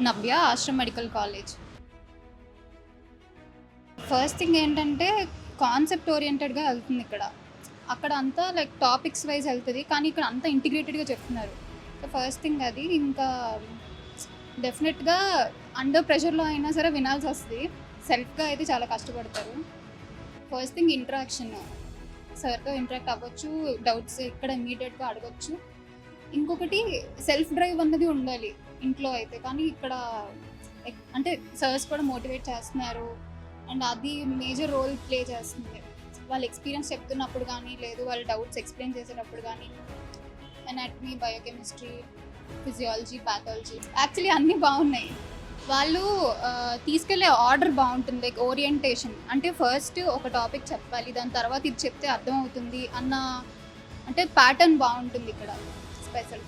నవ్య Ashram medical college. First thing ఏంటంటే concept ఓరియంటెడ్గా వెళ్తుంది ఇక్కడ. అక్కడ అంతా లైక్ టాపిక్స్ వైజ్ వెళ్తుంది, కానీ ఇక్కడ అంతా ఇంటిగ్రేటెడ్గా చెప్తున్నారు. సో ఫస్ట్ థింగ్ అది. ఇంకా డెఫినెట్గా అండర్ ప్రెషర్లో అయినా సరే వినాల్సి వస్తుంది. సెల్ఫ్గా అయితే చాలా కష్టపడతారు. ఫస్ట్ థింగ్ ఇంటరాక్షన్, సార్తో ఇంటరాక్ట్ అవ్వచ్చు, డౌట్స్ ఇక్కడ ఇమీడియట్గా అడగచ్చు. ఇంకొకటి సెల్ఫ్ డ్రైవ్ అన్నది ఉండాలి ఇంట్లో అయితే, కానీ ఇక్కడ అంటే సర్స్ కూడా మోటివేట్ చేస్తున్నారు అండ్ అది మేజర్ రోల్ ప్లే చేస్తుంది. వాళ్ళ ఎక్స్పీరియన్స్ చెప్తున్నప్పుడు కానీ, లేదు వాళ్ళ డౌట్స్ ఎక్స్ప్లెయిన్ చేసేటప్పుడు కానీ, anatomy, biochemistry, physiology, pathology actually అన్నీ బాగున్నాయి. వాళ్ళు తీసుకెళ్లే ఆర్డర్ బాగుంటుంది, లైక్ ఓరియంటేషన్. అంటే ఫస్ట్ ఒక టాపిక్ చెప్పాలి, దాని తర్వాత ఇది చెప్తే అర్థమవుతుంది అన్న అంటే ప్యాటర్న్ బాగుంటుంది ఇక్కడ స్పెషల్.